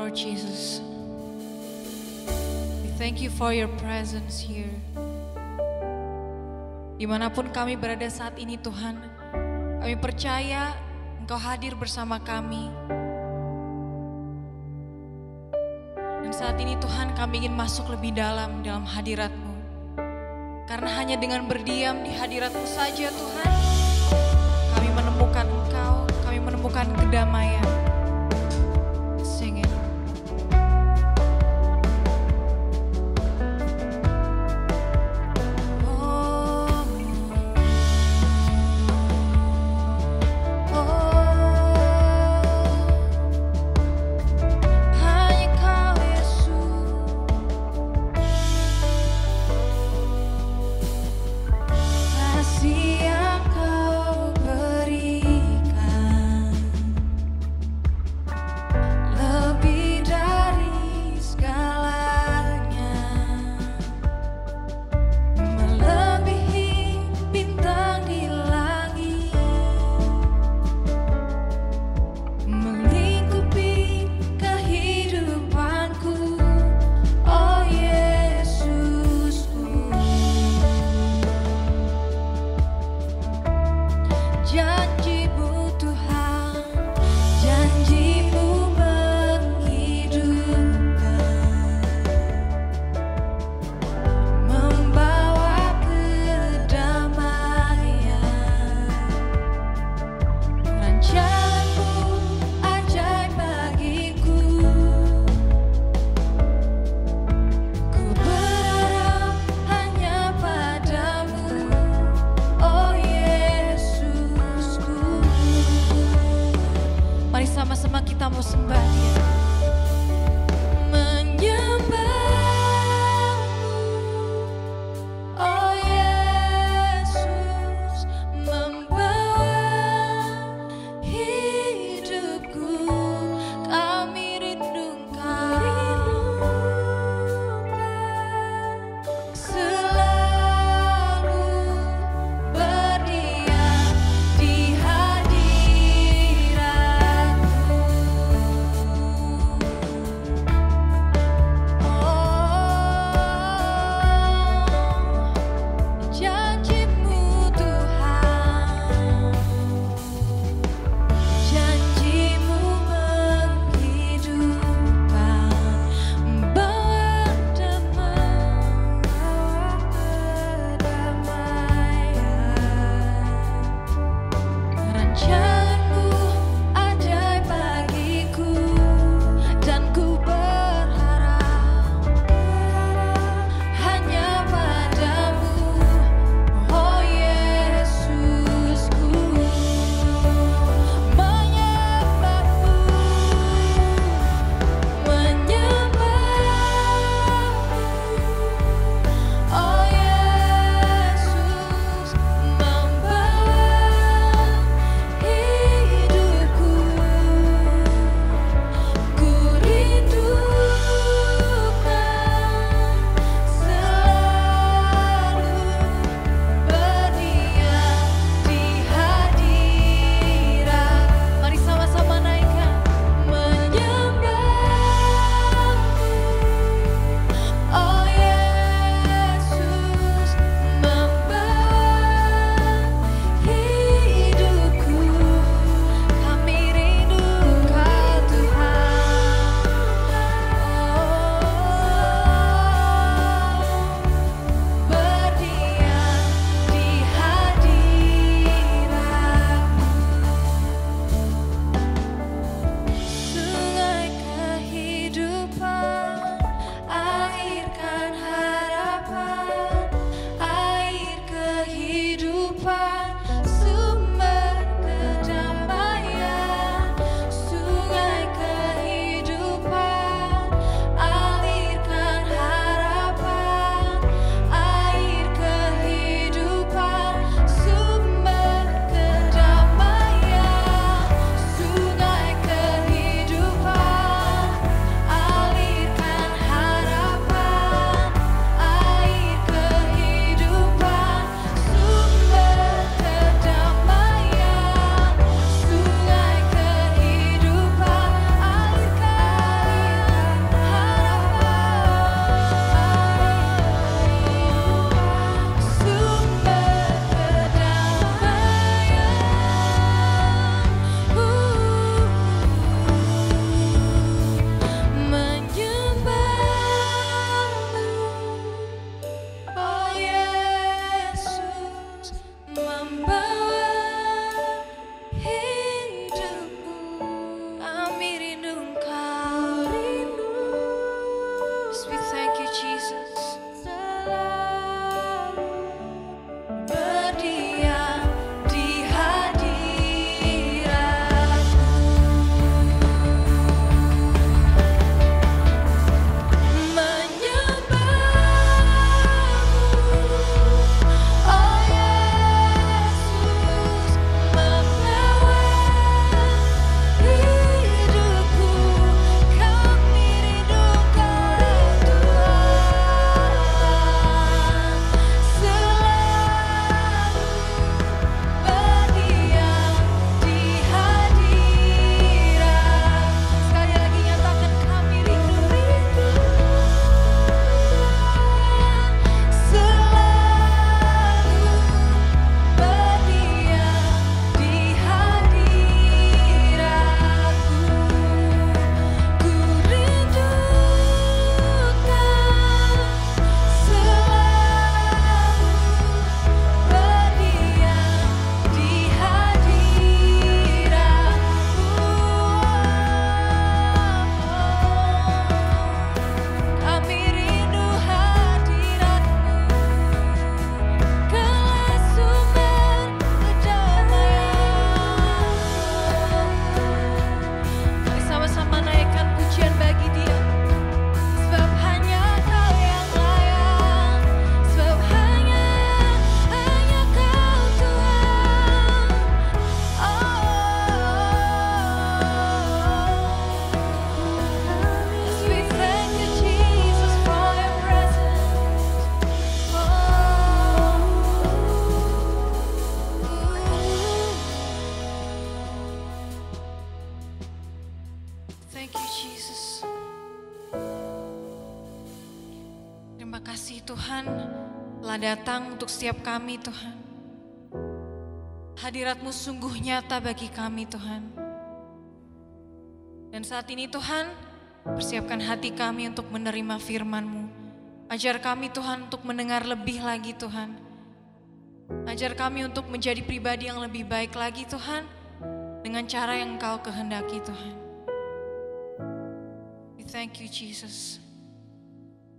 Lord Jesus. We thank you for your presence here. Dimanapun kami berada saat ini Tuhan, kami percaya Engkau hadir bersama kami. Dan saat ini Tuhan kami ingin masuk lebih dalam hadirat-Mu. Karena hanya dengan berdiam di hadirat-Mu saja Tuhan, kami menemukan Engkau, kami menemukan kedamaian. Sing it. kasih Tuhan telah datang untuk setiap kami Tuhan. Hadirat-Mu sungguh nyata bagi kami Tuhan. Dan saat ini Tuhan, persiapkan hati kami untuk menerima firman-Mu. Ajar kami Tuhan untuk mendengar lebih lagi Tuhan. Ajar kami untuk menjadi pribadi yang lebih baik lagi Tuhan, dengan cara yang Engkau kehendaki Tuhan. We thank you Jesus.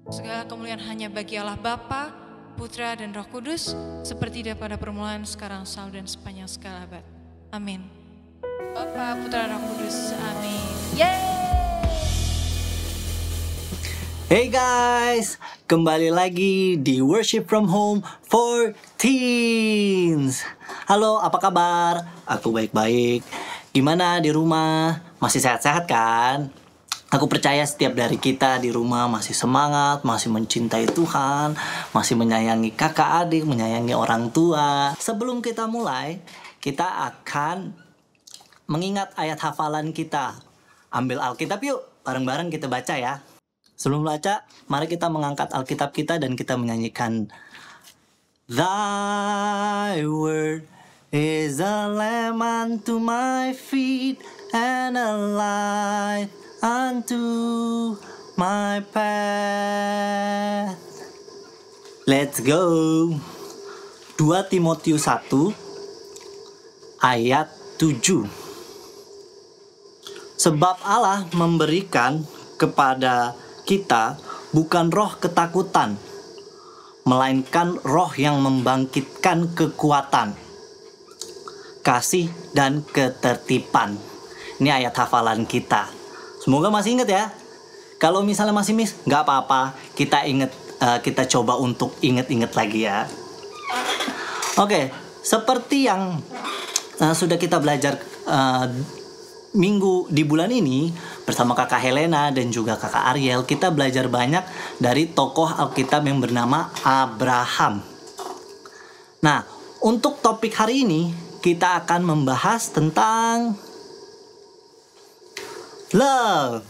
Segala kemuliaan hanya bagi Allah Bapa, Putra dan Roh Kudus, seperti daripada permulaan, sekarang, selalu dan sepanjang segala abad. Amin. Bapa, Putra, Roh Kudus. Amin. Yeay! Hey guys, kembali lagi di Worship from Home for Teens. Halo, apa kabar? Aku baik-baik. Gimana di rumah? Masih sehat-sehat kan? Aku percaya setiap dari kita di rumah masih semangat, masih mencintai Tuhan, masih menyayangi kakak adik, menyayangi orang tua. Sebelum kita mulai, kita akan mengingat ayat hafalan kita. Ambil Alkitab yuk, bareng-bareng kita baca ya. Sebelum baca, mari kita mengangkat Alkitab kita dan kita menyanyikan Thy word is a lamp unto my feet and a light unto my path. Let's go. 2 Timotius 1 ayat 7. Sebab Allah memberikan kepada kita bukan roh ketakutan, melainkan roh yang membangkitkan kekuatan, kasih dan ketertiban. Ini ayat hafalan kita. Semoga masih ingat ya. Kalau misalnya masih miss, nggak apa-apa. Kita ingat, kita coba untuk ingat-ingat lagi ya. Oke, seperti yang sudah kita belajar minggu di bulan ini bersama kakak Helena dan juga kakak Ariel, kita belajar banyak dari tokoh Alkitab yang bernama Abraham. Nah, untuk topik hari ini kita akan membahas tentang love.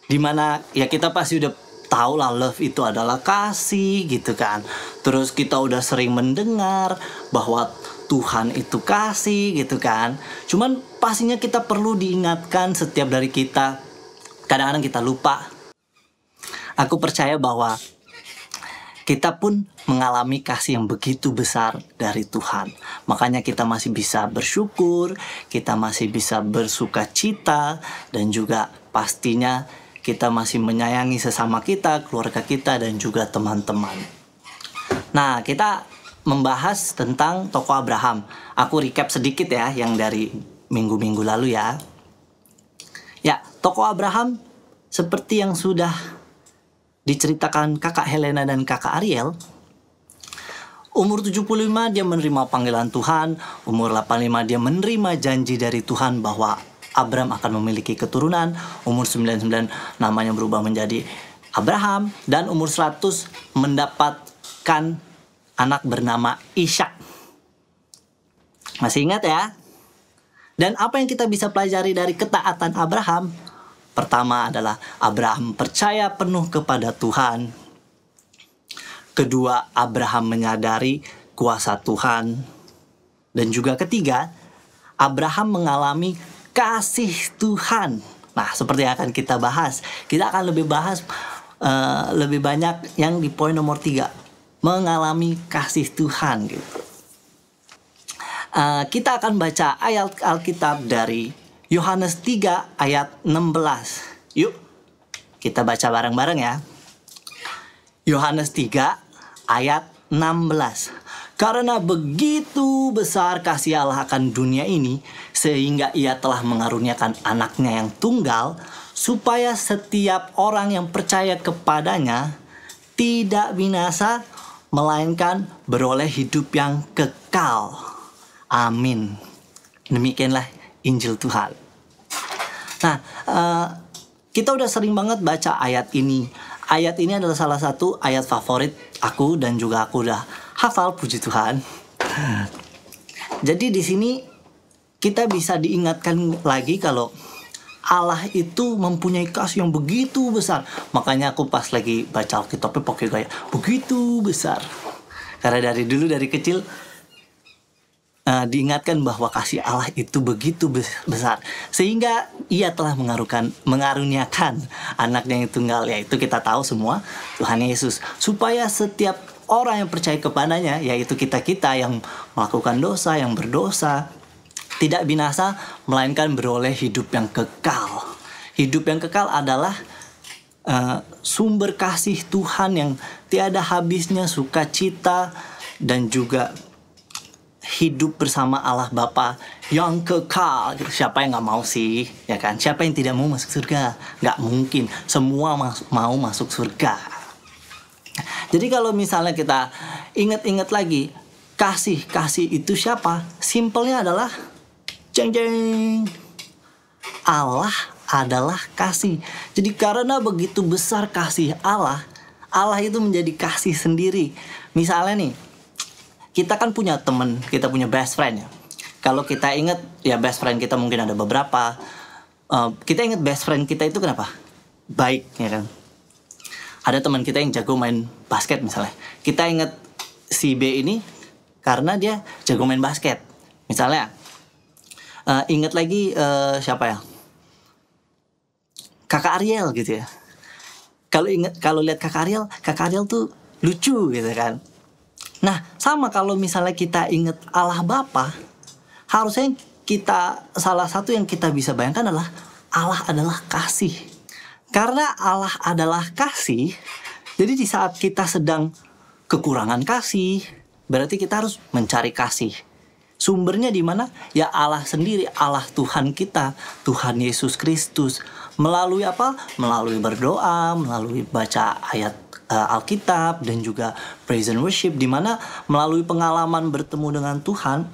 Dimana ya kita pasti udah tahu lah, love itu adalah kasih gitu kan. Terus kita udah sering mendengar bahwa Tuhan itu kasih gitu kan. Cuman pastinya kita perlu diingatkan setiap dari kita. Kadang-kadang kita lupa. Aku percaya bahwa kita pun mengalami kasih yang begitu besar dari Tuhan. Makanya kita masih bisa bersyukur, kita masih bisa bersuka cita, dan juga pastinya kita masih menyayangi sesama kita, keluarga kita, dan juga teman-teman. Nah, kita membahas tentang tokoh Abraham. Aku recap sedikit ya yang dari minggu-minggu lalu ya. Ya, tokoh Abraham seperti yang sudah diceritakan kakak Helena dan kakak Ariel, umur 75 dia menerima panggilan Tuhan, umur 85 dia menerima janji dari Tuhan bahwa Abraham akan memiliki keturunan, umur 99 namanya berubah menjadi Abraham, dan umur 100 mendapatkan anak bernama Ishak. Masih ingat ya? Dan apa yang kita bisa pelajari dari ketaatan Abraham? Pertama adalah Abraham percaya penuh kepada Tuhan. Kedua, Abraham menyadari kuasa Tuhan. Dan juga ketiga, Abraham mengalami kasih Tuhan. Nah, seperti yang akan kita bahas. Kita akan lebih bahas lebih banyak yang di poin nomor 3. Mengalami kasih Tuhan gitu. Kita akan baca ayat Alkitab dari Yohanes 3 ayat 16. Yuk, kita baca bareng-bareng ya. Yohanes 3 ayat 16. Karena begitu besar kasih Allah akan dunia ini, sehingga ia telah mengaruniakan anaknya yang tunggal, supaya setiap orang yang percaya kepadanya tidak binasa, melainkan beroleh hidup yang kekal. Amin. Demikianlah Injil Tuhan. Nah, kita udah sering banget baca ayat ini. Ayat ini adalah salah satu ayat favorit aku dan juga aku udah hafal, puji Tuhan. Jadi di sini kita bisa diingatkan lagi kalau Allah itu mempunyai kasih yang begitu besar. Makanya aku pas lagi baca Alkitabnya pakai gaya begitu besar. Karena dari kecil diingatkan bahwa kasih Allah itu begitu besar, sehingga ia telah mengaruniakan anaknya yang tunggal, yaitu kita tahu semua Tuhan Yesus, supaya setiap orang yang percaya kepadanya, yaitu kita yang melakukan dosa, yang berdosa, tidak binasa, melainkan beroleh hidup yang kekal. Hidup yang kekal adalah sumber kasih Tuhan yang tiada habisnya, sukacita, dan juga hidup bersama Allah Bapa yang kekal. Siapa yang gak mau sih, ya kan? Siapa yang tidak mau masuk surga? Gak mungkin, semua mau masuk surga. Jadi kalau misalnya kita ingat-ingat lagi, kasih itu siapa? Simpelnya adalah jeng jeng, Allah adalah kasih. Jadi karena begitu besar kasih Allah itu menjadi kasih sendiri. Misalnya nih, kita kan punya teman, kita punya best friend ya. Kalau kita ingat ya best friend kita mungkin ada beberapa. Kita ingat best friend kita itu kenapa? Baik, ya kan? Ada teman kita yang jago main basket misalnya. Kita ingat si B ini karena dia jago main basket. Misalnya, ingat lagi siapa ya? Kakak Ariel gitu ya. Kalau lihat Kakak Ariel tuh lucu gitu kan. Nah, sama kalau misalnya kita ingat Allah Bapa, harusnya salah satu yang kita bisa bayangkan adalah Allah adalah kasih. Karena Allah adalah kasih, jadi di saat kita sedang kekurangan kasih, berarti kita harus mencari kasih. Sumbernya di mana? Ya Allah sendiri, Allah Tuhan kita, Tuhan Yesus Kristus. Melalui apa? Melalui berdoa, melalui baca ayat Alkitab, dan juga praise and worship, di mana melalui pengalaman bertemu dengan Tuhan,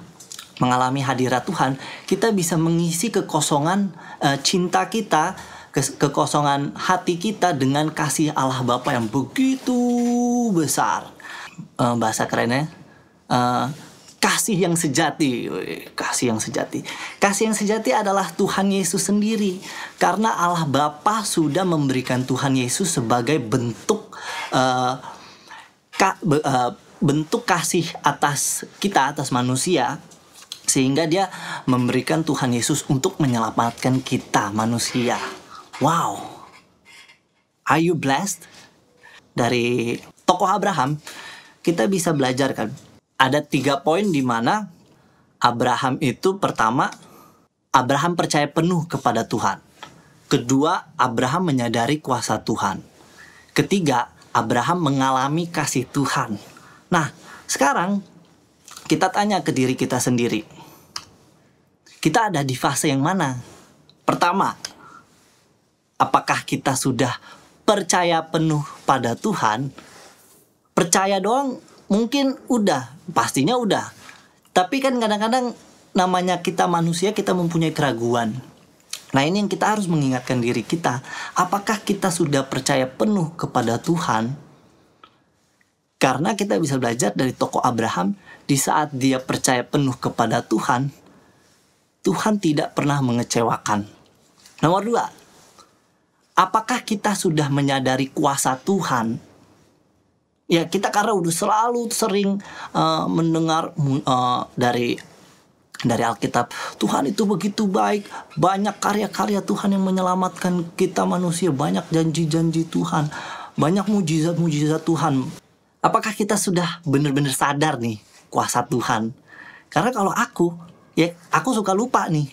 mengalami hadirat Tuhan, kita bisa mengisi kekosongan cinta kita, kekosongan hati kita dengan kasih Allah Bapa yang begitu besar. Bahasa kerennya kasih yang sejati. Kasih yang sejati adalah Tuhan Yesus sendiri. Karena Allah Bapa sudah memberikan Tuhan Yesus sebagai bentuk bentuk kasih atas kita, atas manusia, sehingga dia memberikan Tuhan Yesus untuk menyelamatkan kita manusia. Wow, are you blessed? Dari tokoh Abraham kita bisa belajar kan, ada 3 poin di mana Abraham itu, pertama, Abraham percaya penuh kepada Tuhan. Kedua, Abraham menyadari kuasa Tuhan. Ketiga, Abraham mengalami kasih Tuhan. Nah, sekarang kita tanya ke diri kita sendiri. Kita ada di fase yang mana? Pertama, apakah kita sudah percaya penuh pada Tuhan? Percaya doang mungkin udah, pastinya udah. Tapi kan kadang-kadang namanya kita manusia, kita mempunyai keraguan. Nah, ini yang kita harus mengingatkan diri kita. Apakah kita sudah percaya penuh kepada Tuhan? Karena kita bisa belajar dari tokoh Abraham, di saat dia percaya penuh kepada Tuhan, Tuhan tidak pernah mengecewakan. Nomor 2, apakah kita sudah menyadari kuasa Tuhan? Ya, kita karena udah selalu sering mendengar dari Alkitab, Tuhan itu begitu baik, banyak karya-karya Tuhan yang menyelamatkan kita manusia, banyak janji-janji Tuhan, banyak mujizat-mujizat Tuhan. Apakah kita sudah benar-benar sadar nih kuasa Tuhan? Karena kalau aku suka lupa nih.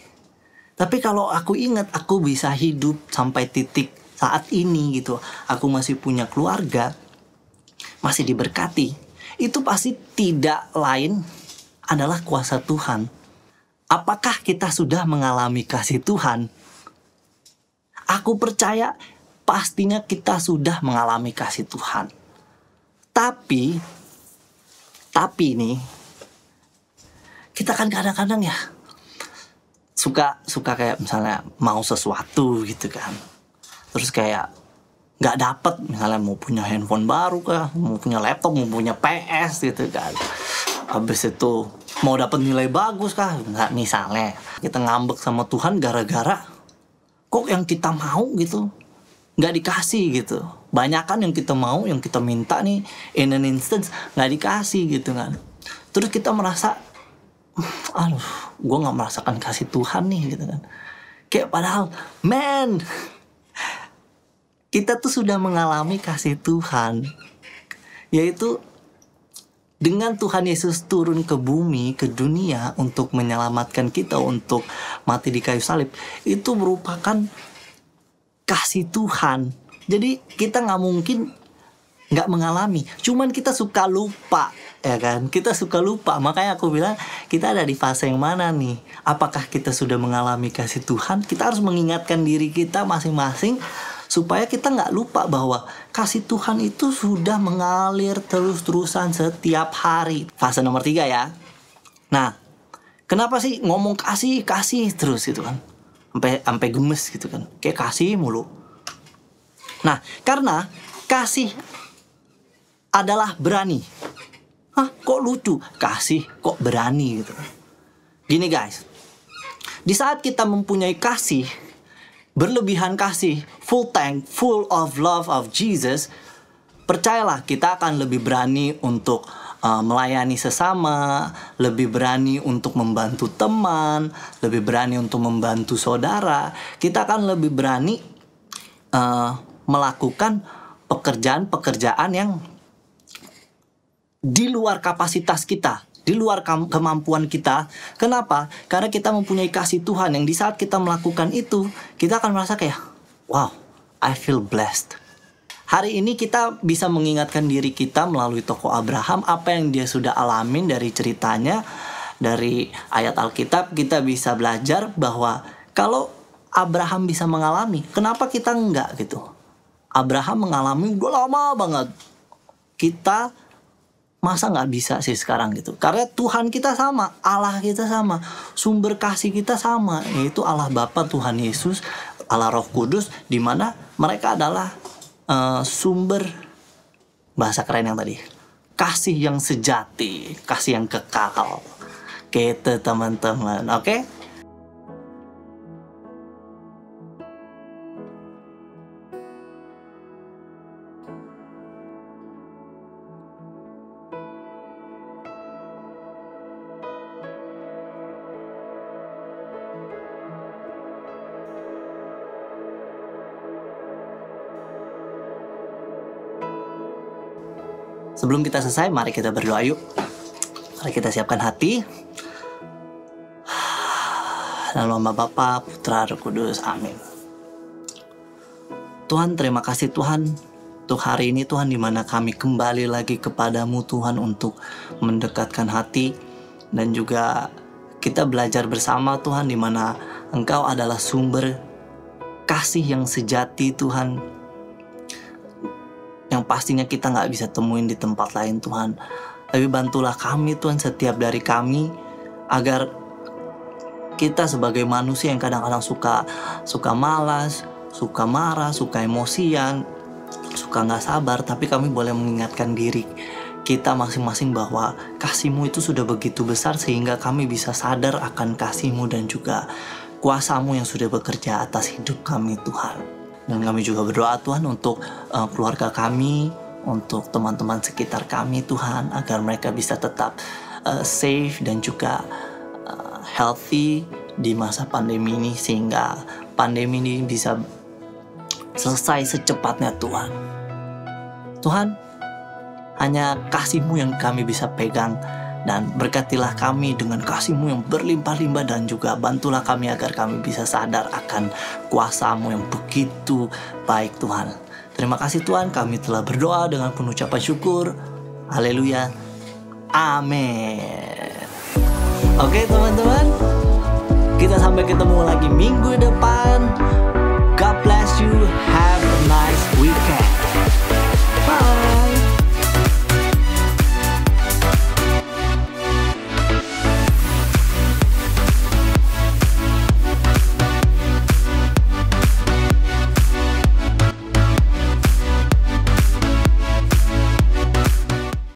Tapi kalau aku ingat, aku bisa hidup sampai titik saat ini gitu. Aku masih punya keluarga, masih diberkati. Itu pasti tidak lain adalah kuasa Tuhan. Apakah kita sudah mengalami kasih Tuhan? Aku percaya pastinya kita sudah mengalami kasih Tuhan. Tapi nih, kita kan kadang-kadang ya suka kayak misalnya mau sesuatu gitu kan, terus kayak nggak dapet, misalnya mau punya handphone baru kah, mau punya laptop, mau punya PS gitu kan, habis itu mau dapat nilai bagus kah, nggak, misalnya kita ngambek sama Tuhan gara-gara kok yang kita mau gitu nggak dikasih gitu. Banyakan yang kita mau, yang kita minta nih in an instance nggak dikasih gitu kan. Terus kita merasa, aduh, gue nggak merasakan kasih Tuhan nih gitu kan. Kayak padahal, man, kita tuh sudah mengalami kasih Tuhan, yaitu dengan Tuhan Yesus turun ke bumi, ke dunia untuk menyelamatkan kita, untuk mati di kayu salib. Itu merupakan kasih Tuhan. Jadi kita nggak mungkin nggak mengalami. Cuman kita suka lupa, ya kan? Kita suka lupa. Makanya aku bilang kita ada di fase yang mana nih? Apakah kita sudah mengalami kasih Tuhan? Kita harus mengingatkan diri kita masing-masing supaya kita nggak lupa bahwa kasih Tuhan itu sudah mengalir terus-terusan setiap hari. Fase nomor 3 ya. Nah, kenapa sih ngomong kasih terus gitu kan? Sampai gemes gitu kan. Kayak kasih mulu. Nah, karena kasih adalah berani. Hah, kok lucu? Kasih kok berani gitu. Gini guys, di saat kita mempunyai kasih, berlebihan kasih, full tank, full of love of Jesus, percayalah kita akan lebih berani untuk melayani sesama, lebih berani untuk membantu teman, lebih berani untuk membantu saudara. Kita akan lebih berani melakukan pekerjaan-pekerjaan yang di luar kapasitas kita, di luar kemampuan kita. Kenapa? Karena kita mempunyai kasih Tuhan yang di saat kita melakukan itu, kita akan merasa kayak, wow, I feel blessed. Hari ini kita bisa mengingatkan diri kita melalui tokoh Abraham, apa yang dia sudah alamin dari ceritanya, dari ayat Alkitab. Kita bisa belajar bahwa kalau Abraham bisa mengalami, kenapa kita enggak gitu? Abraham mengalami udah lama banget. Kita masa nggak bisa sih sekarang gitu? Karena Tuhan kita sama, Allah kita sama, sumber kasih kita sama, yaitu Allah Bapa, Tuhan Yesus, Allah Roh Kudus, di mana mereka adalah sumber, bahasa keren yang tadi, kasih yang sejati, kasih yang kekal. Gitu teman-teman, oke? Sebelum kita selesai, mari kita berdoa yuk. Mari kita siapkan hati. Dalam nama Bapa, Putra, Roh Kudus. Amin. Tuhan, terima kasih Tuhan untuk hari ini Tuhan, di mana kami kembali lagi kepadamu Tuhan untuk mendekatkan hati. Dan juga kita belajar bersama Tuhan, di mana Engkau adalah sumber kasih yang sejati Tuhan, yang pastinya kita gak bisa temuin di tempat lain Tuhan. Tapi bantulah kami Tuhan, setiap dari kami, agar kita sebagai manusia yang kadang-kadang suka malas, suka marah, suka emosian, suka gak sabar, tapi kami boleh mengingatkan diri kita masing-masing bahwa kasih-Mu itu sudah begitu besar, sehingga kami bisa sadar akan kasih-Mu dan juga kuasa-Mu yang sudah bekerja atas hidup kami Tuhan. Dan kami juga berdoa Tuhan untuk keluarga kami, untuk teman-teman sekitar kami Tuhan, agar mereka bisa tetap safe dan juga healthy di masa pandemi ini, sehingga pandemi ini bisa selesai secepatnya Tuhan. Tuhan, hanya kasih-Mu yang kami bisa pegang, dan berkatilah kami dengan kasih-Mu yang berlimpah-limpah, dan juga bantulah kami agar kami bisa sadar akan kuasa-Mu yang begitu baik Tuhan. Terima kasih Tuhan, kami telah berdoa dengan penuh ucapan syukur. Haleluya. Amin. Oke teman-teman, kita sampai ketemu lagi minggu depan.